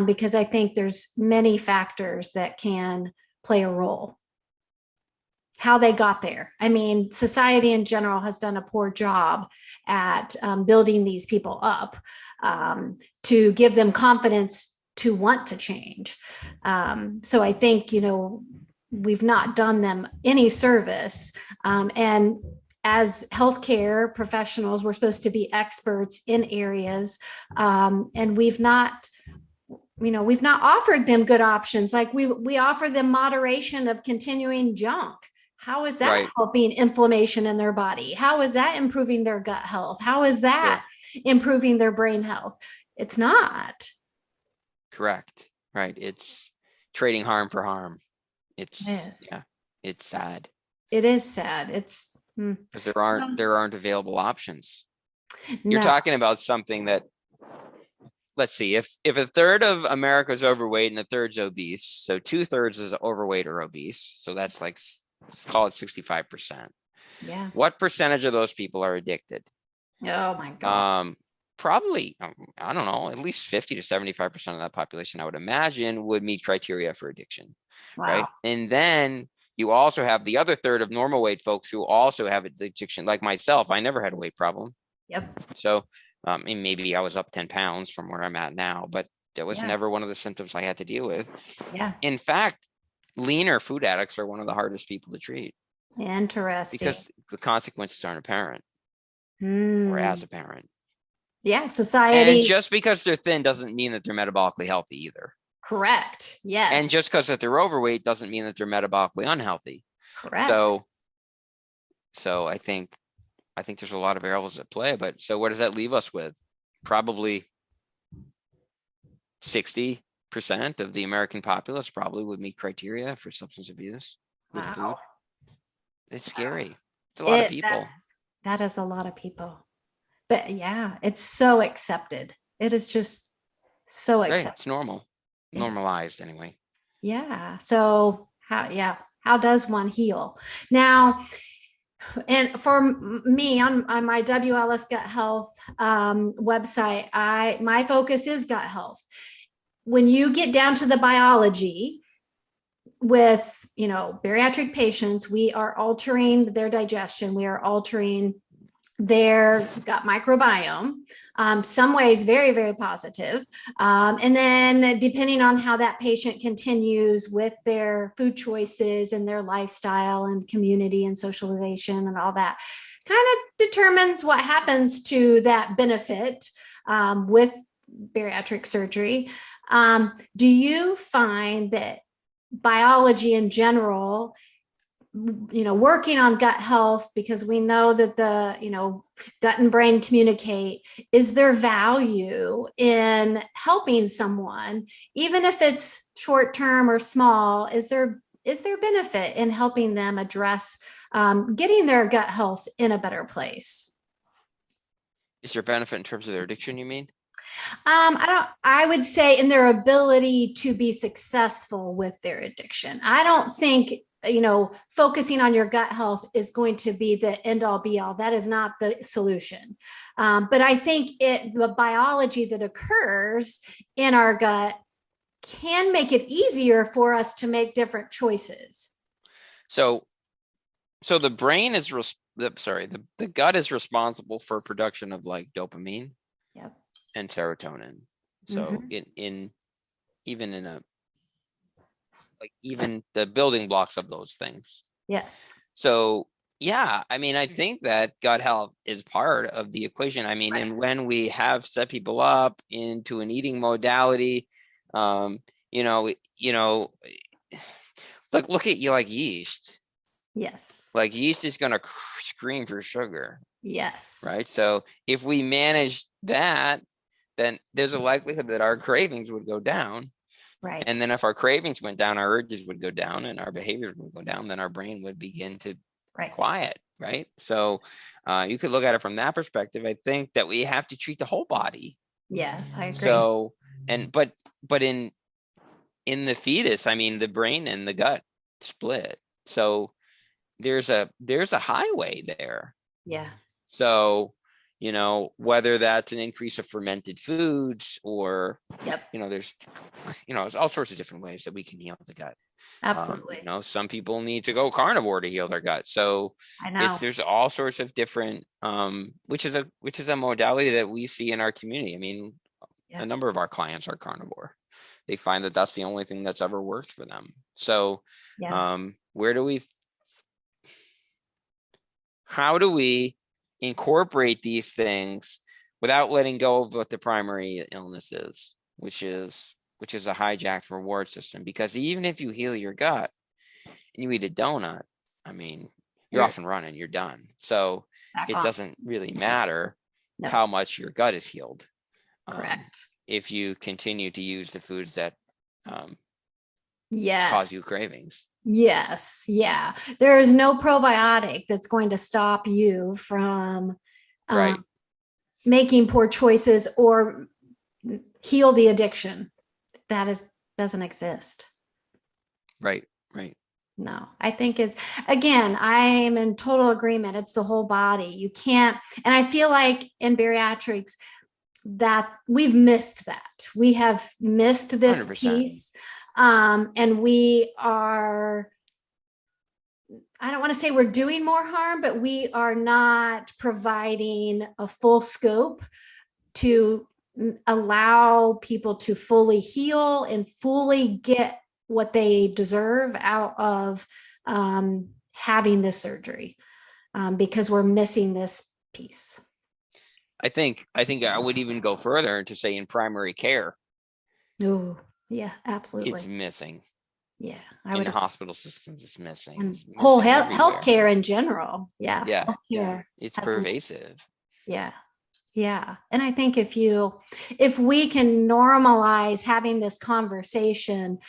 because I think there's many factors that can play a role. How they got there. I mean, society in general has done a poor job at building these people up to give them confidence to want to change. So I think, we've not done them any service. And as healthcare professionals, we're supposed to be experts in areas, and we've not offered them good options. Like we offer them moderation of continuing junk. How is that helping inflammation in their body? How is that improving their gut health? How is that improving their brain health? It's not. Correct. Right. It's trading harm for harm. It's sad. It is sad. It's because there aren't available options. You're talking about something that, let's see, if a third of America is overweight and a third's obese, so 2/3 is overweight or obese. So that's like, let's call it 65%. Yeah. What percentage of those people are addicted? Oh my God. Probably, I don't know, at least 50 to 75% of that population, I would imagine, would meet criteria for addiction. Wow. Right. And then you also have the other third of normal weight folks who also have addiction, like myself. I never had a weight problem. Yep. So and maybe I was up 10 pounds from where I'm at now, but that was never one of the symptoms I had to deal with. Yeah. In fact, leaner food addicts are one of the hardest people to treat. Interesting. Because the consequences aren't apparent or as apparent. Yeah, society. And just because they're thin doesn't mean that they're metabolically healthy either. Correct. Yes. And just because that they're overweight doesn't mean that they're metabolically unhealthy. Correct. So I think there's a lot of variables at play. But so what does that leave us with? Probably 60% of the American populace probably would meet criteria for substance abuse with food. It's scary. It's a lot of people. That is a lot of people. But yeah, it's so accepted. It is just so accepted. It's normal. Normalized anyway. Yeah. So how does one heal? Now, and for me on my WLS Gut Health website, my focus is gut health. When you get down to the biology with, bariatric patients, we are altering their digestion. We are altering their gut microbiome, some ways very, very positive. And then depending on how that patient continues with their food choices and their lifestyle and community and socialization and all that, kind of determines what happens to that benefit with bariatric surgery. Do you find that biology in general, working on gut health, because we know that the, gut and brain communicate, is there value in helping someone, even if it's short term or small? Is there benefit in helping them address getting their gut health in a better place? Is there benefit in terms of their addiction, you mean? I would say in their ability to be successful with their addiction. I don't think, focusing on your gut health is going to be the end all be all. That is not the solution. But I think the biology that occurs in our gut can make it easier for us to make different choices. So the brain is, the gut is responsible for production of like dopamine. Yep. And serotonin. So even the building blocks of those things. Yes. So I think that gut health is part of the equation. And when we have set people up into an eating modality, look at you like yeast. Yes. Like yeast is going to scream for sugar, Yes. right? So if we manage that, then there's a likelihood that our cravings would go down. Right. And then if our cravings went down, our urges would go down and our behaviors would go down, then our brain would begin to quiet, right? So you could look at it from that perspective. I think that we have to treat the whole body. Yes, I agree. So, but in the fetus, I mean, the brain and the gut split. So there's a highway there. Yeah. So, whether that's an increase of fermented foods or, there's all sorts of different ways that we can heal the gut. Absolutely. Some people need to go carnivore to heal their gut. So I know there's all sorts of different, which is a modality that we see in our community. I mean, a number of our clients are carnivore. They find that that's the only thing that's ever worked for them. So, how do we incorporate these things without letting go of what the primary illness is, which is a hijacked reward system? Because even if you heal your gut and you eat a donut, I mean, you're off and running, you're done. So it doesn't really matter how much your gut is healed. Correct. If you continue to use the foods that yes. cause you cravings. Yes. Yeah. There is no probiotic that's going to stop you from making poor choices or heal the addiction. That doesn't exist. Right. Right. No, I think it's, again, I'm in total agreement. It's the whole body. You can't, and I feel like in bariatrics that we've missed that. We have missed this 100%. Piece. And we are, I don't want to say we're doing more harm, but we are not providing a full scope to allow people to fully heal and fully get what they deserve out of having this surgery, because we're missing this piece. I think I would even go further to say in primary care. Oh, yeah, absolutely. It's missing. Yeah. In the hospital systems, it's missing. It's missing whole healthcare in general. Yeah. Yeah. Healthcare. Yeah. It's pervasive. Yeah. Yeah. And I think if we can normalize having this conversation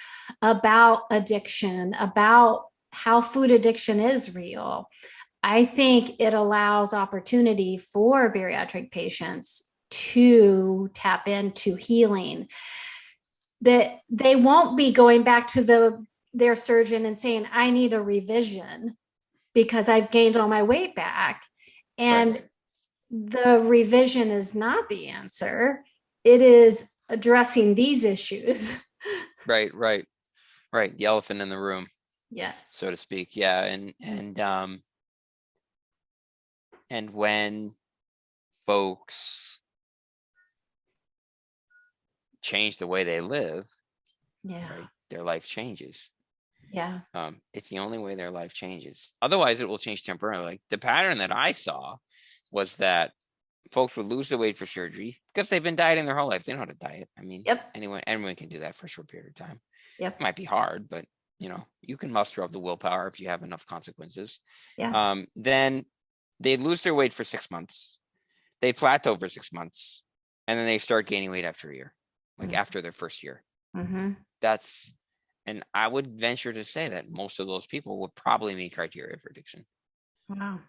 about addiction, about how food addiction is real, I think it allows opportunity for bariatric patients to tap into healing, that they won't be going back to their surgeon and saying, I need a revision because I've gained all my weight back. And the revision is not the answer. It is addressing these issues. Right. The elephant in the room. Yes. So to speak. Yeah. And when folks change the way they live, their life changes. Yeah. It's the only way their life changes. Otherwise, it will change temporarily. Like the pattern that I saw was that folks would lose the weight for surgery because they've been dieting their whole life. They know how to diet. I mean, anyone can do that for a short period of time. Yep. It might be hard, but you can muster up the willpower if you have enough consequences. Yeah. Then they lose their weight for 6 months. They plateau for 6 months, and then they start gaining weight after a year, after their first year. Mm-hmm. And I would venture to say that most of those people would probably meet criteria for addiction. Wow.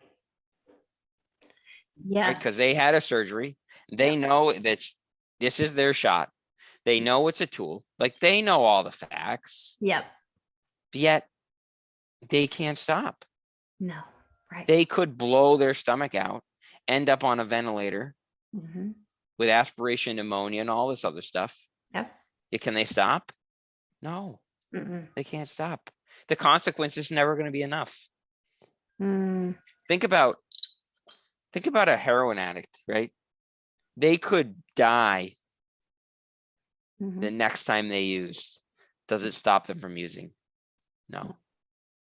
Yes. Because they had a surgery. They know that this is their shot. They know it's a tool. Like they know all the facts. Yep. Yet they can't stop. No. Right. They could blow their stomach out, end up on a ventilator with aspiration pneumonia and all this other stuff. Yep. Can they stop? No. They can't stop. The consequence is never going to be enough. Think about a heroin addict, right? They could die the next time they use. Does it stop them from using? No.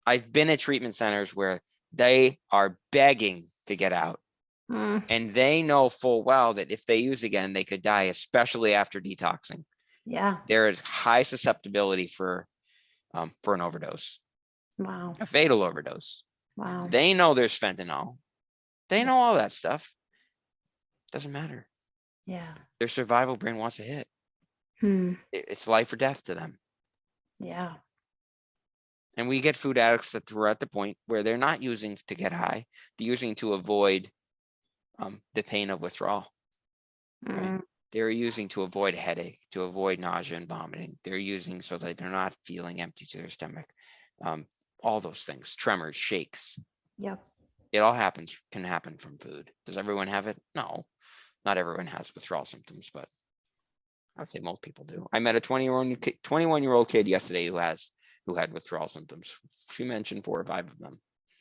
I've been at treatment centers where they are begging to get out. And they know full well that if they use again, they could die, especially after detoxing. Yeah. There is high susceptibility for an overdose. Wow. a fatal overdose. Wow. They know there's fentanyl. They know all that stuff. Doesn't matter. Yeah. Their survival brain wants a hit. It's life or death to them. Yeah. And we get food addicts that we're at the point where they're not using to get high. They're using to avoid the pain of withdrawal. Right? They're using to avoid a headache, to avoid nausea and vomiting. They're using so that they're not feeling empty to their stomach. All those things, tremors, shakes. Yep. It all can happen from food. Does everyone have it? No, not everyone has withdrawal symptoms, but I'd say most people do. I met a 21-year-old kid yesterday who had withdrawal symptoms. She mentioned 4 or 5 of them.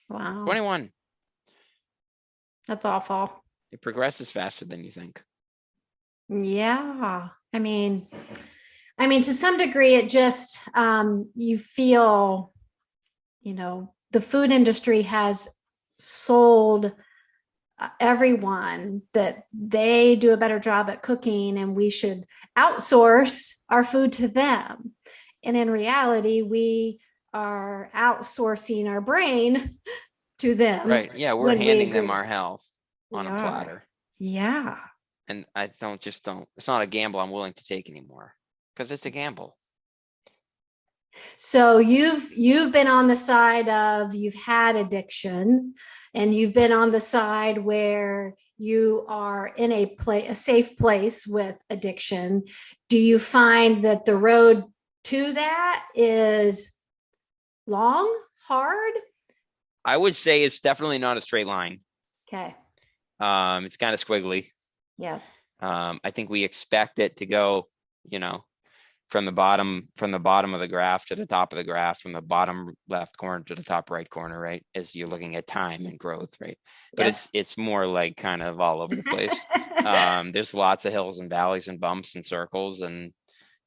Wow. 21. That's awful. It progresses faster than you think. Yeah. I mean, to some degree, it just, you feel, the food industry has sold everyone that they do a better job at cooking and we should outsource our food to them. And in reality, we are outsourcing our brain to them. Right. Yeah. We're handing them our health on a platter. Yeah. And I don't, it's not a gamble I'm willing to take anymore because it's a gamble. So you've been on the side of you've had addiction, and you've been on the side where you are in a safe place with addiction. Do you find that the road to that is long, hard? I would say it's definitely not a straight line. Okay. It's kind of squiggly. Yeah. I think we expect it to go, from the bottom of the graph to the top of the graph, from the bottom left corner to the top right corner, right? As you're looking at time and growth, right? But it's more like kind of all over the place. There's lots of hills and valleys and bumps and circles and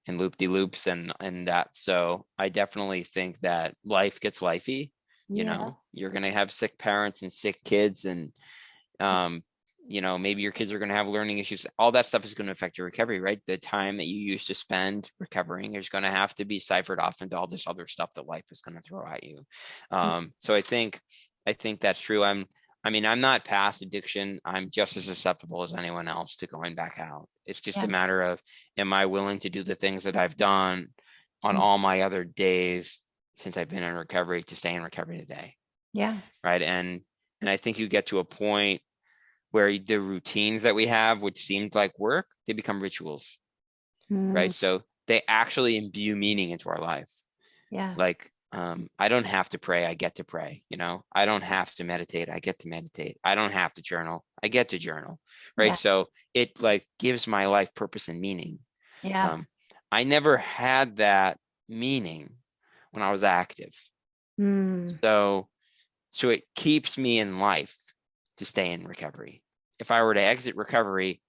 loop-de-loops and that. So I definitely think that life gets lifey. You're going to have sick parents and sick kids and maybe your kids are going to have learning issues. All that stuff is going to affect your recovery, right? The time that you used to spend recovering is going to have to be ciphered off into all this other stuff that life is going to throw at you. So I think that's true. I'm not past addiction. I'm just as susceptible as anyone else to going back out. It's just a matter of, am I willing to do the things that I've done on all my other days since I've been in recovery to stay in recovery today? Yeah. Right. And I think you get to a point where the routines that we have, which seemed like work, they become rituals, right? So they actually imbue meaning into our life. Yeah. Like, I don't have to pray, I get to pray. I don't have to meditate, I get to meditate. I don't have to journal, I get to journal, right? Yeah. So it like gives my life purpose and meaning. Yeah. I never had that meaning when I was active. So it keeps me in life to stay in recovery. If I were to exit recovery,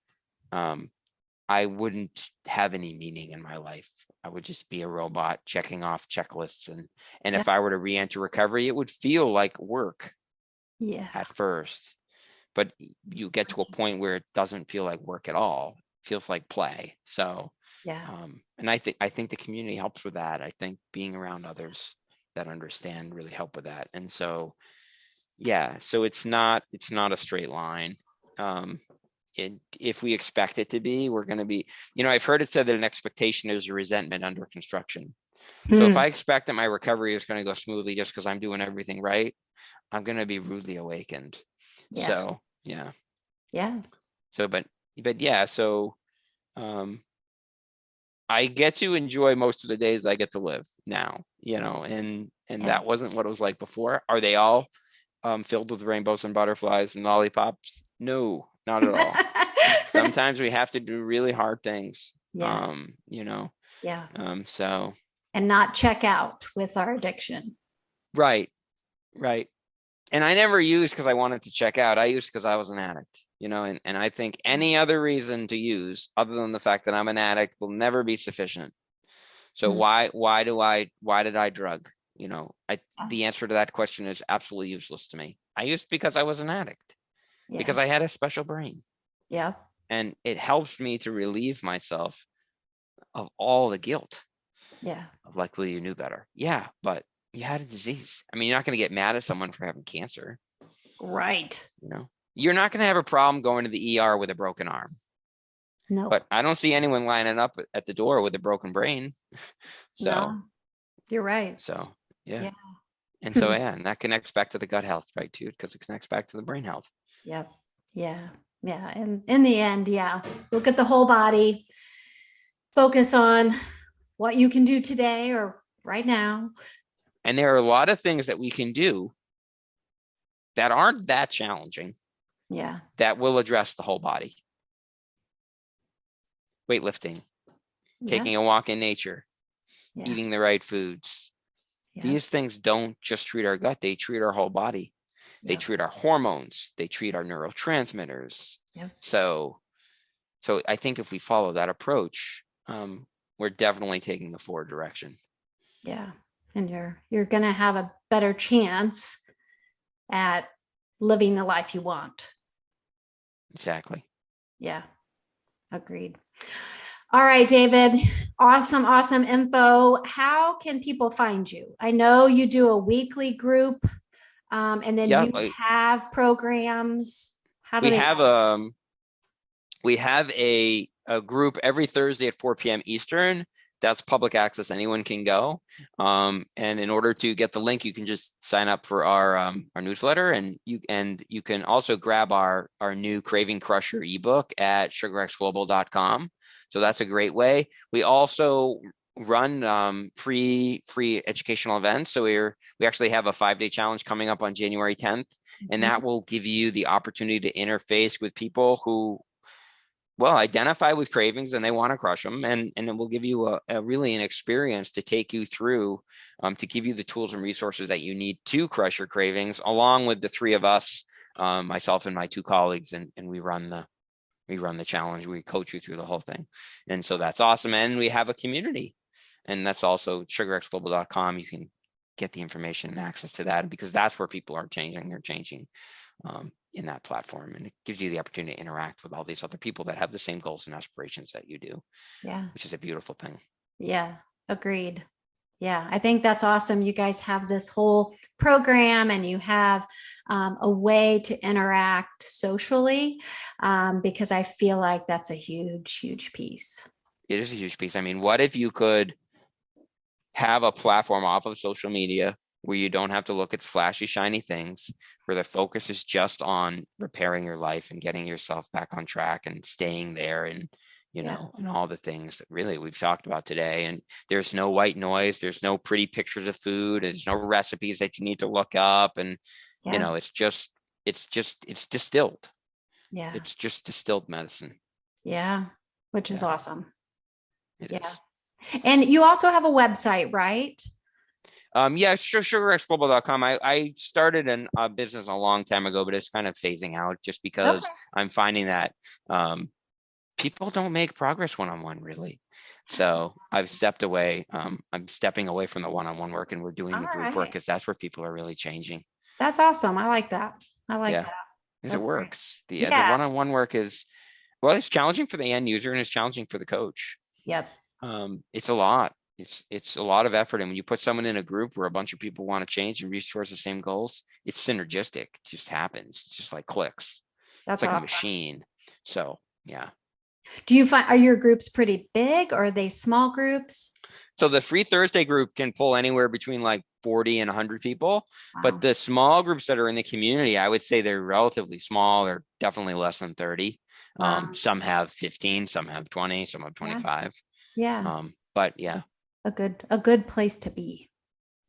I wouldn't have any meaning in my life. I would just be a robot checking off checklists. And if I were to re-enter recovery, it would feel like work at first. But you get to a point where it doesn't feel like work at all. It feels like play. So and I think the community helps with that. I think being around others that understand really help with that. And so so it's not a straight line. If we expect it to be, we're going to be, I've heard it said that an expectation is a resentment under construction. So if I expect that my recovery is going to go smoothly just because I'm doing everything right, I'm going to be rudely awakened. So, So, I get to enjoy most of the days I get to live now, and that wasn't what it was like before. Are they all filled with rainbows and butterflies and lollipops? No, not at all. Sometimes we have to do really hard things. So and not check out with our addiction. Right. And I never used because I wanted to check out. I used because I was an addict, and I think any other reason to use other than the fact that I'm an addict will never be sufficient. So why did I drug? The answer to that question is absolutely useless to me. I used because I was an addict, because I had a special brain. Yeah. And it helps me to relieve myself of all the guilt. Yeah. Like, well, you knew better. Yeah. But, you had a disease. I mean, you're not going to get mad at someone for having cancer. Right. You know, you're not going to have a problem going to the ER with a broken arm. No. But I don't see anyone lining up at the door with a broken brain. No, you're right. So, yeah. Yeah. And so, yeah, and that connects back to the gut health, right, too, because it connects back to the brain health. Yep. Yeah. Yeah. And in the end, yeah, look at the whole body, focus on what you can do today or right now. And there are a lot of things that we can do that aren't that challenging. Yeah. That will address the whole body. Weightlifting, taking a walk in nature, eating the right foods. These things don't just treat our gut, they treat our whole body. They treat our hormones, they treat our neurotransmitters. So I think if we follow that approach, we're definitely taking a forward direction. Yeah. And you're going to have a better chance at living the life you want. Exactly. Yeah. Agreed. All right, David. Awesome info. How can people find you? I know you do a weekly group, and then you have programs. How do we have a group every Thursday at 4 p.m. Eastern. That's public access. Anyone can go. And in order to get the link, you can just sign up for our newsletter, and you can also grab our new Craving Crusher ebook at sugarxglobal.com. So that's a great way. We also run free educational events. So we actually have a 5-day challenge coming up on January 10th, and that will give you the opportunity to interface with people who identify with cravings and they want to crush them. And it will give you really an experience to take you through, to give you the tools and resources that you need to crush your cravings, along with the three of us, myself and my two colleagues. And we run the challenge. We coach you through the whole thing. And so that's awesome. And we have a community, and that's also sugarxglobal.com. You can get the information and access to that, because that's where people are changing. They're changing in that platform, and it gives you the opportunity to interact with all these other people that have the same goals and aspirations that you do. Yeah, which is a beautiful thing. Yeah, agreed. Yeah, I think that's awesome. You guys have this whole program, and you have a way to interact socially, because I feel like that's a huge piece. It is a huge piece. I mean, what if you could have a platform off of social media where you don't have to look at flashy, shiny things, where the focus is just on repairing your life and getting yourself back on track and staying there, and and all the things that really we've talked about today. And there's no white noise. There's no pretty pictures of food. There's no recipes that you need to look up. And, it's distilled. Yeah. It's just distilled medicine. Yeah. Which is awesome. It is. And you also have a website, right? Sugarxglobal.com. I started a business a long time ago, but it's kind of phasing out just because I'm finding that people don't make progress one-on-one, really. So I've stepped away. I'm stepping away from the one-on-one work, and we're doing the group work, because that's where people are really changing. That's awesome. I like that. That. Because it works. The one-on-one work is, it's challenging for the end user, and it's challenging for the coach. Yep. It's a lot. It's a lot of effort. And when you put someone in a group where a bunch of people want to change and reach towards the same goals, it's synergistic. It just happens. It's just like clicks. That's like awesome. A machine. So, yeah. Do you find, are your groups pretty big, or are they small groups? So the Free Thursday group can pull anywhere between like 40 and 100 people. Wow. But the small groups that are in the community, I would say they're relatively small. They're definitely less than 30. Wow. Some have 15, some have 20, some have 25. Yeah. But yeah. A good place to be.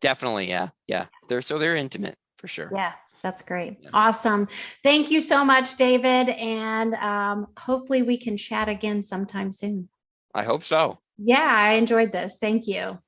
Definitely. Yeah. Yeah. They're intimate for sure. Yeah. That's great. Yeah. Awesome. Thank you so much, David. And hopefully we can chat again sometime soon. I hope so. Yeah, I enjoyed this. Thank you.